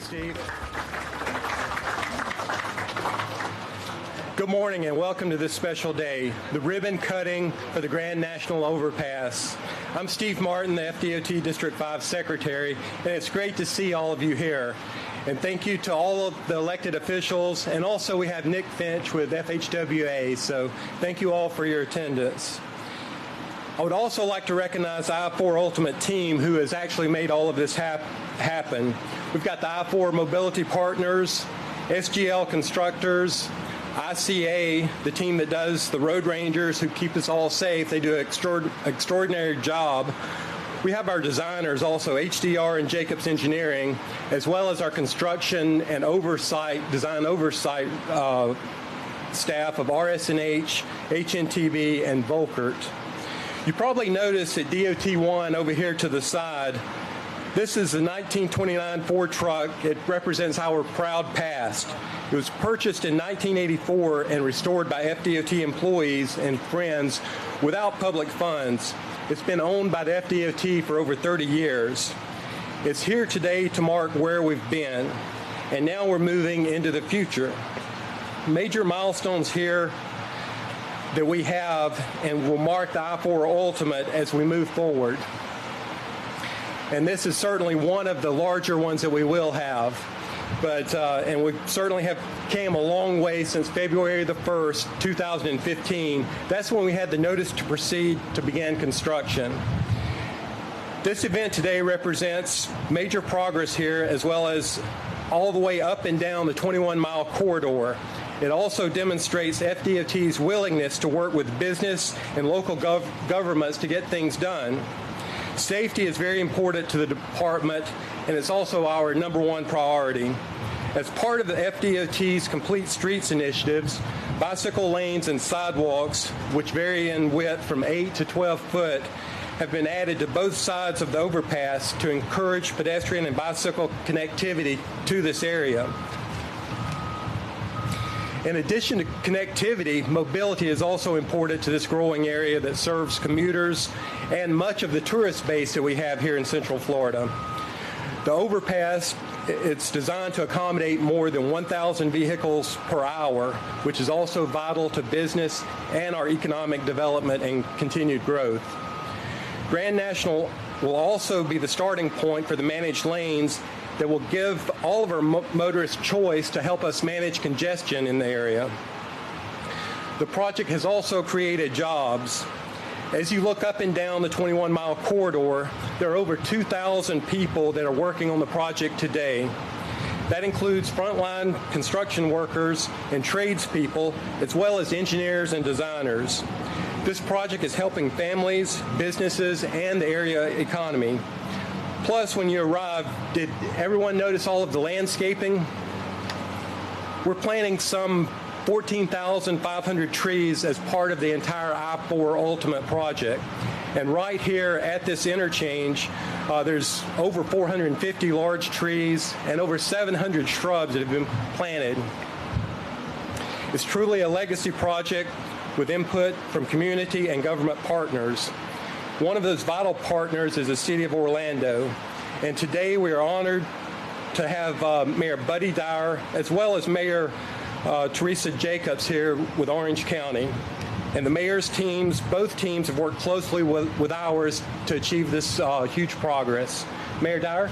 Steve. Good morning and welcome to this special day, the ribbon cutting for the Grand National Overpass. I'm Steve Martin, the FDOT District 5 Secretary, and it's great to see all of you here. And thank you to all of the elected officials, and also we have Nick Finch with FHWA, so thank you all for your attendance. I would also like to recognize the I-4 Ultimate team who has actually made all of this happen. We've got the I-4 Mobility Partners, SGL Constructors, ICA, the team that does the road rangers who keep us all safe. They do an extraordinary job. We have our designers also, HDR and Jacobs Engineering, as well as our construction and design oversight staff of RS&H, HNTB, and Volkert. You probably noticed at DOT-1 over here to the side, this is the 1929 Ford truck. It represents our proud past. It was purchased in 1984 and restored by FDOT employees and friends without public funds. It's been owned by the FDOT for over 30 years. It's here today to mark where we've been, and now we're moving into the future. Major milestones here that we have and will mark the I-4 Ultimate as we move forward. And this is certainly one of the larger ones that we will have. And we certainly have came a long way since February the 1st, 2015. That's when we had the notice to proceed to begin construction. This event today represents major progress here, as well as all the way up and down the 21-mile corridor. It also demonstrates FDOT's willingness to work with business and local governments to get things done. Safety is very important to the department, and it's also our #1 priority. As part of the FDOT's Complete Streets initiatives, bicycle lanes and sidewalks, which vary in width from 8 to 12 foot, have been added to both sides of the overpass to encourage pedestrian and bicycle connectivity to this area. In addition to connectivity, mobility is also important to this growing area that serves commuters and much of the tourist base that we have here in Central Florida. The overpass, it's designed to accommodate more than 1,000 vehicles per hour, which is also vital to business and our economic development and continued growth. Grand National will also be the starting point for the managed lanes that will give all of our motorists choice to help us manage congestion in the area. The project has also created jobs. As you look up and down the 21-mile corridor, there are over 2,000 people that are working on the project today. That includes frontline construction workers and tradespeople, as well as engineers and designers. This project is helping families, businesses, and the area economy. Plus, when you arrive, did everyone notice all of the landscaping? We're planting some 14,500 trees as part of the entire I-4 Ultimate project. And right here at this interchange, there's over 450 large trees and over 700 shrubs that have been planted. It's truly a legacy project with input from community and government partners. One of those vital partners is the City of Orlando, and today we are honored to have Mayor Buddy Dyer as well as Mayor Teresa Jacobs here with Orange County. And the mayor's teams, both teams have worked closely with ours to achieve this huge progress. Mayor Dyer?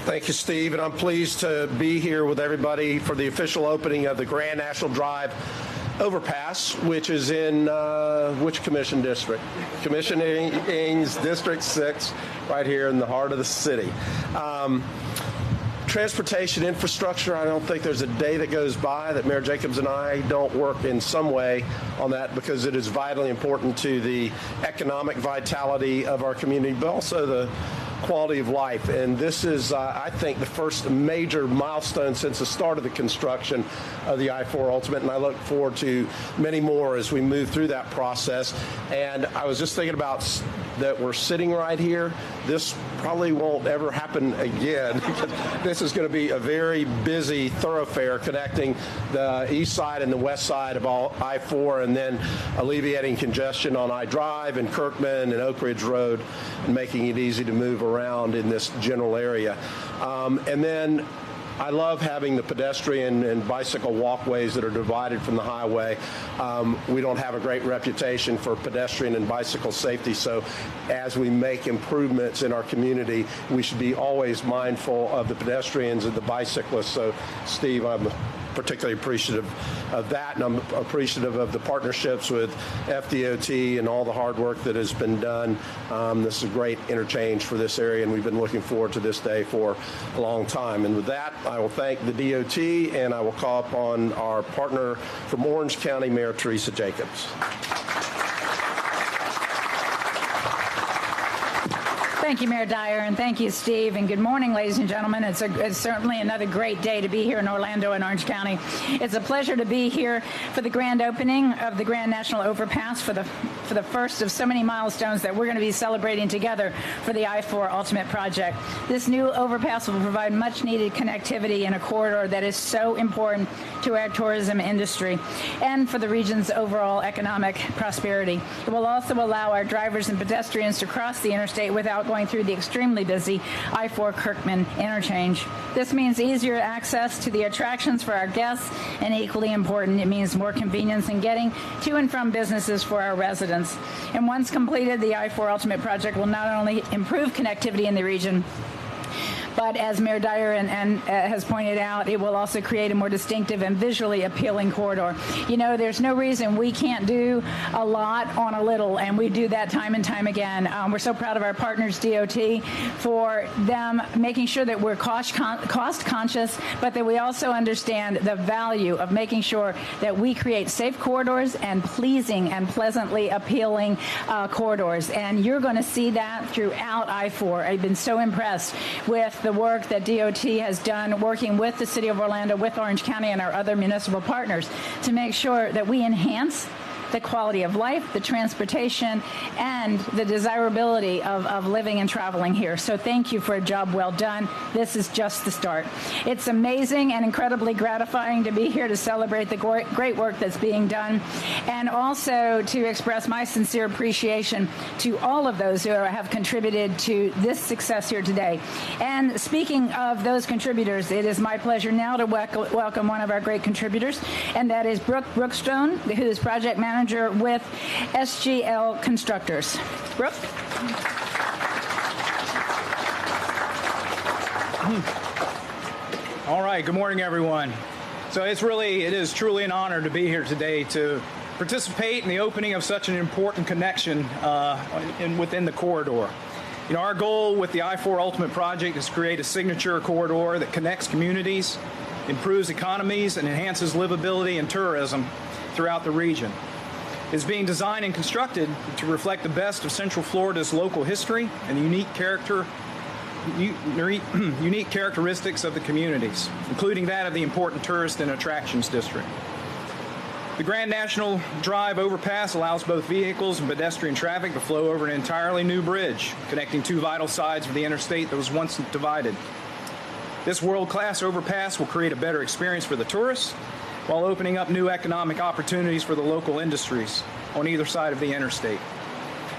Thank you, Steve, and I'm pleased to be here with everybody for the official opening of the Grand National Drive Overpass, which is in which commission district? Commission Ings, District 6, right here in the heart of the city. Transportation infrastructure, I don't think there's a day that goes by that Mayor Jacobs and I don't work in some way on that, because it is vitally important to the economic vitality of our community, but also the quality of life. And this is, I think, the first major milestone since the start of the construction of the I-4 Ultimate, and I look forward to many more as we move through that process. And I was just thinking about that we're sitting right here, this probably won't ever happen again. This is going to be a very busy thoroughfare connecting the east side and the west side of I-4, and then alleviating congestion on I-Drive and Kirkman and Oak Ridge Road, and making it easy to move around in this general area. And then I love having the pedestrian and bicycle walkways that are divided from the highway. We don't have a great reputation for pedestrian and bicycle safety, so as we make improvements in our community, we should be always mindful of the pedestrians and the bicyclists. So, Steve, I'm particularly appreciative of that, and I'm appreciative of the partnerships with FDOT and all the hard work that has been done. This is a great interchange for this area, and we've been looking forward to this day for a long time. And with that, I will thank the DOT, and I will call upon our partner from Orange County, Mayor Teresa Jacobs. Thank you, Mayor Dyer, and thank you, Steve, and good morning, ladies and gentlemen. It's certainly another great day to be here in Orlando and Orange County. It's a pleasure to be here for the grand opening of the Grand National Overpass, for the first of so many milestones that we're going to be celebrating together for the I-4 Ultimate Project. This new overpass will provide much-needed connectivity in a corridor that is so important to our tourism industry and for the region's overall economic prosperity. It will also allow our drivers and pedestrians to cross the interstate without going through the extremely busy I-4 Kirkman interchange. This means easier access to the attractions for our guests, and equally important, it means more convenience in getting to and from businesses for our residents. And once completed, the I-4 Ultimate Project will not only improve connectivity in the region, but as Mayor Dyer has pointed out, it will also create a more distinctive and visually appealing corridor. You know, there's no reason we can't do a lot on a little, and we do that time and time again. We're so proud of our partners, DOT, for them making sure that we're cost conscious, but that we also understand the value of making sure that we create safe corridors and pleasing and pleasantly appealing corridors. And you're going to see that throughout I-4. I've been so impressed with the work that DOT has done working with the City of Orlando, with Orange County and our other municipal partners to make sure that we enhance the quality of life, the transportation, and the desirability of living and traveling here. So thank you for a job well done. This is just the start. It's amazing and incredibly gratifying to be here to celebrate the great work that's being done, and also to express my sincere appreciation to all of those who have contributed to this success here today. And speaking of those contributors, it is my pleasure now to welcome one of our great contributors, and that is Brooke Brookstone, who is project manager with SGL Constructors. Brooke? All right, good morning, everyone. So it is truly an honor to be here today to participate in the opening of such an important connection within the corridor. You know, our goal with the I-4 Ultimate Project is to create a signature corridor that connects communities, improves economies, and enhances livability and tourism throughout the region. It's being designed and constructed to reflect the best of Central Florida's local history and the unique characteristics of the communities, including that of the important tourist and attractions district. The Grand National Drive Overpass allows both vehicles and pedestrian traffic to flow over an entirely new bridge, connecting two vital sides of the interstate that was once divided. This world-class overpass will create a better experience for the tourists, while opening up new economic opportunities for the local industries on either side of the interstate.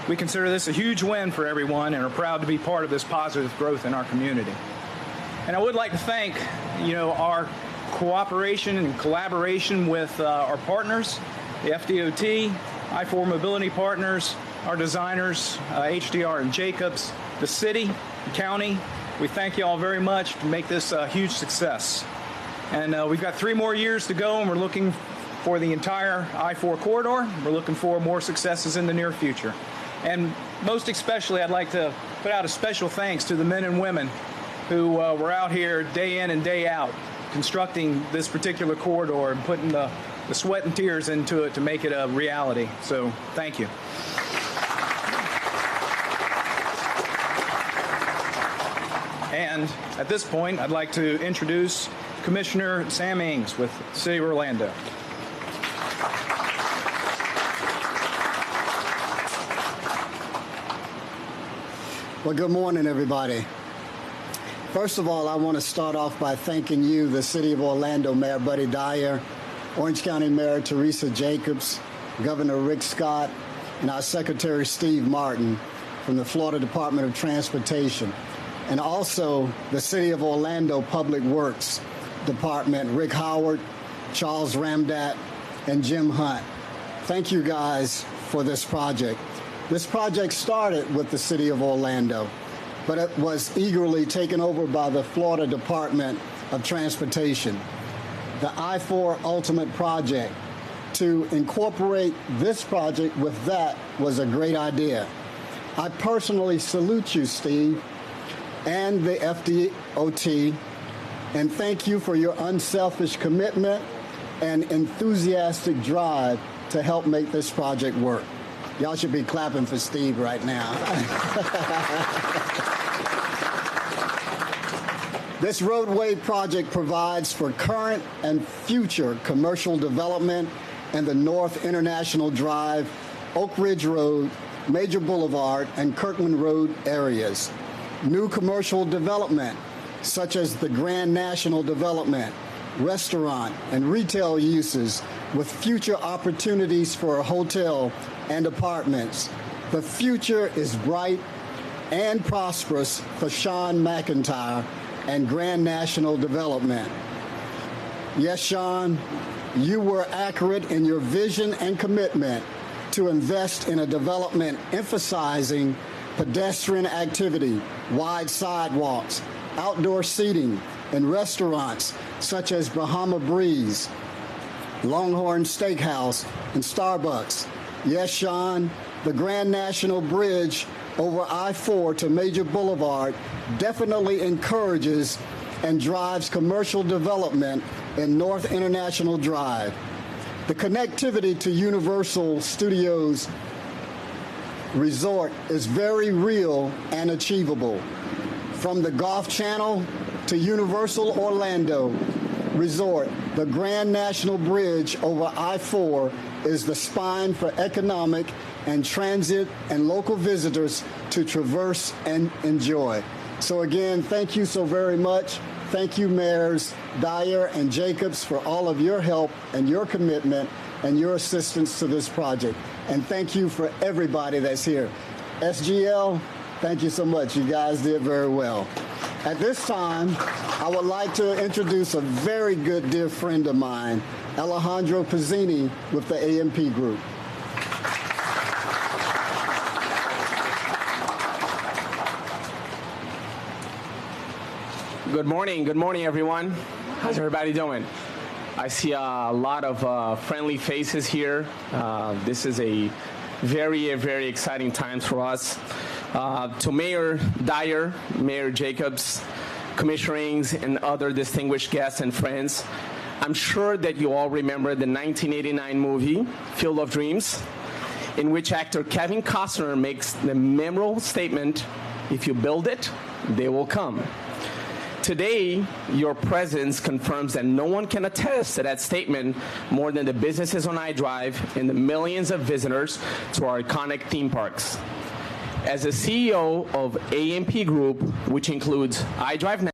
We consider this a huge win for everyone and are proud to be part of this positive growth in our community. And I would like to thank, our cooperation and collaboration with our partners, the FDOT, I-4 Mobility Partners, our designers, HDR and Jacobs, the city, the county. We thank you all very much to make this a huge success. And we've got 3 more years to go, and we're looking for the entire I-4 corridor. We're looking for more successes in the near future. And most especially, I'd like to put out a special thanks to the men and women who were out here day in and day out constructing this particular corridor and putting the sweat and tears into it to make it a reality. So thank you. And at this point, I'd like to introduce Commissioner Sam Ings with the City of Orlando. Well, good morning, everybody. First of all, I want to start off by thanking you, the City of Orlando Mayor Buddy Dyer, Orange County Mayor Teresa Jacobs, Governor Rick Scott, and our Secretary Steve Martin from the Florida Department of Transportation, and also the City of Orlando Public Works Department, Rick Howard, Charles Ramdat, and Jim Hunt. Thank you guys for this project. This project started with the City of Orlando, but it was eagerly taken over by the Florida Department of Transportation. The I-4 Ultimate Project, to incorporate this project with that was a great idea. I personally salute you, Steve, and the FDOT, and thank you for your unselfish commitment and enthusiastic drive to help make this project work. Y'all should be clapping for Steve right now. This roadway project provides for current and future commercial development in the North International Drive, Oak Ridge Road, Major Boulevard, and Kirkman Road areas. New commercial development, such as the Grand National Development, restaurant, and retail uses with future opportunities for a hotel and apartments. The future is bright and prosperous for Sean Mcintyre and Grand National Development. Yes, Sean, you were accurate in your vision and commitment to invest in a development emphasizing pedestrian activity, wide sidewalks, outdoor seating, and restaurants such as Bahama Breeze, Longhorn Steakhouse, and Starbucks. Yes, Sean, the Grand National Bridge over I-4 to Major Boulevard definitely encourages and drives commercial development in North International Drive. The connectivity to Universal Studios Resort is very real and achievable. From the Golf Channel to Universal Orlando Resort, the Grand National Bridge over I-4 is the spine for economic and transit and local visitors to traverse and enjoy. So again, thank you so very much. Thank you, Mayors Dyer and Jacobs, for all of your help and your commitment and your assistance to this project. And thank you for everybody that's here. SGL, thank you so much. You guys did very well. At this time, I would like to introduce a very good dear friend of mine, Alejandro Pezzini with the AMP Group. Good morning, everyone. How's everybody doing? I see a lot of friendly faces here. This is a very, very exciting time for us. To Mayor Dyer, Mayor Jacobs, commissioners, and other distinguished guests and friends, I'm sure that you all remember the 1989 movie, Field of Dreams, in which actor Kevin Costner makes the memorable statement, "If you build it, they will come." Today, your presence confirms that no one can attest to that statement more than the businesses on I-Drive and the millions of visitors to our iconic theme parks. As the CEO of AMP Group, which includes I-Drive Now,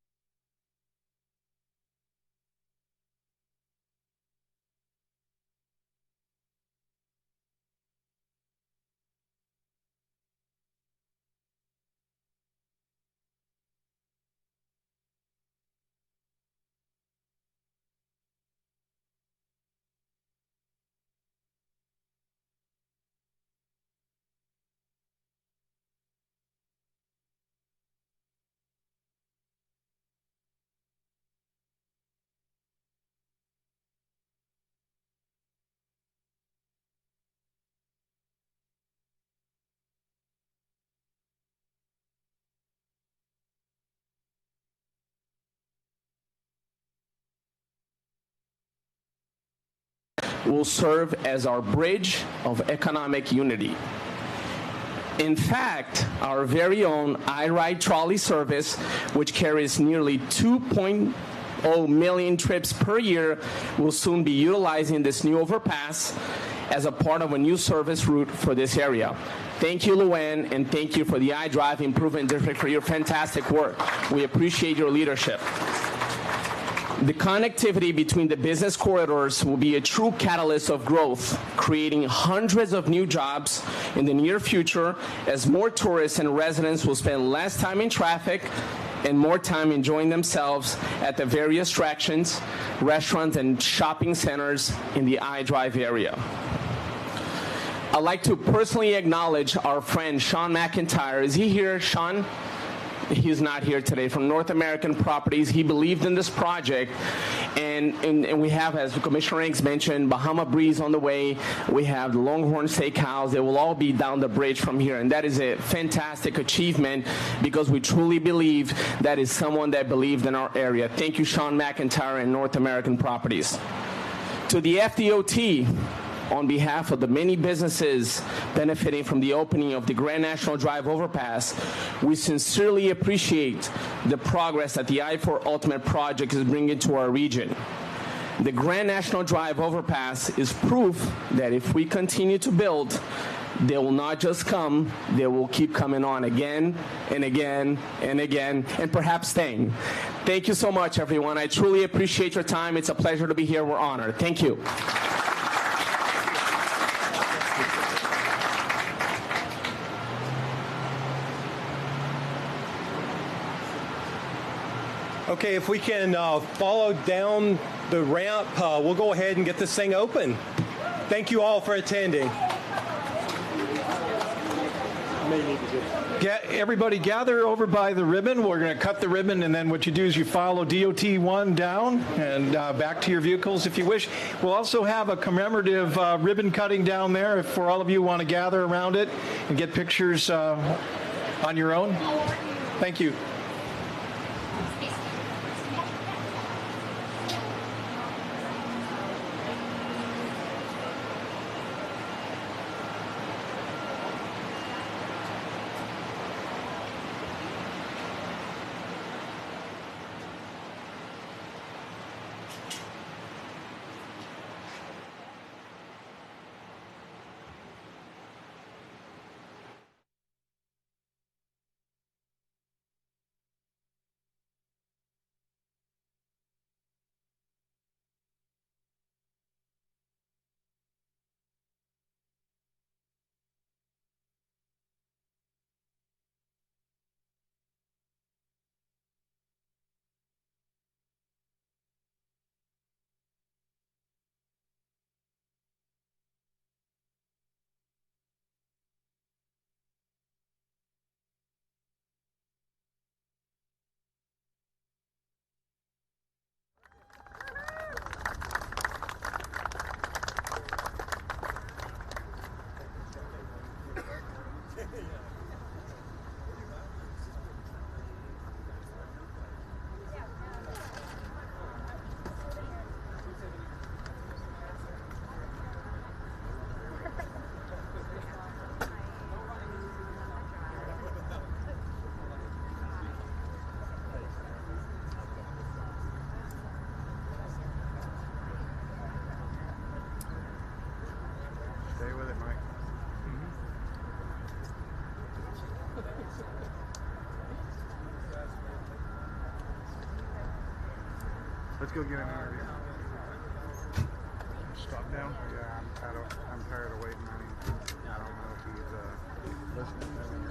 will serve as our bridge of economic unity. In fact, our very own I-Ride trolley service, which carries nearly 2.0 million trips per year, will soon be utilizing this new overpass as a part of a new service route for this area. Thank you, Luann, and thank you for the iDrive Improvement District for your fantastic work. We appreciate your leadership. The connectivity between the business corridors will be a true catalyst of growth, creating hundreds of new jobs in the near future as more tourists and residents will spend less time in traffic and more time enjoying themselves at the various attractions, restaurants, and shopping centers in the iDrive area. I'd like to personally acknowledge our friend Sean Mcintyre. Is he here, Sean? He's not here today. From North American Properties, he believed in this project, and we have, as Commissioner Hanks mentioned, Bahama Breeze on the way. We have the Longhorn Steakhouse. They will all be down the bridge from here, and that is a fantastic achievement because we truly believe that is someone that believed in our area. Thank you, Sean Mcintyre and North American Properties. To the FDOT, on behalf of the many businesses benefiting from the opening of the Grand National Drive Overpass, we sincerely appreciate the progress that the I-4 Ultimate project is bringing to our region. The Grand National Drive Overpass is proof that if we continue to build, they will not just come, they will keep coming on again and again and again, and perhaps staying. Thank you so much, everyone. I truly appreciate your time. It's a pleasure to be here. We're honored. Thank you. Okay, if we can follow down the ramp, we'll go ahead and get this thing open. Thank you all for attending. Everybody gather over by the ribbon. We're going to cut the ribbon, and then what you do is you follow DOT 1 down and back to your vehicles if you wish. We'll also have a commemorative ribbon cutting down there if for all of you want to gather around it and get pictures on your own. Thank you. Let's go get an interview. Stop down? Yeah, I'm tired of waiting on him. I don't know if he's listening.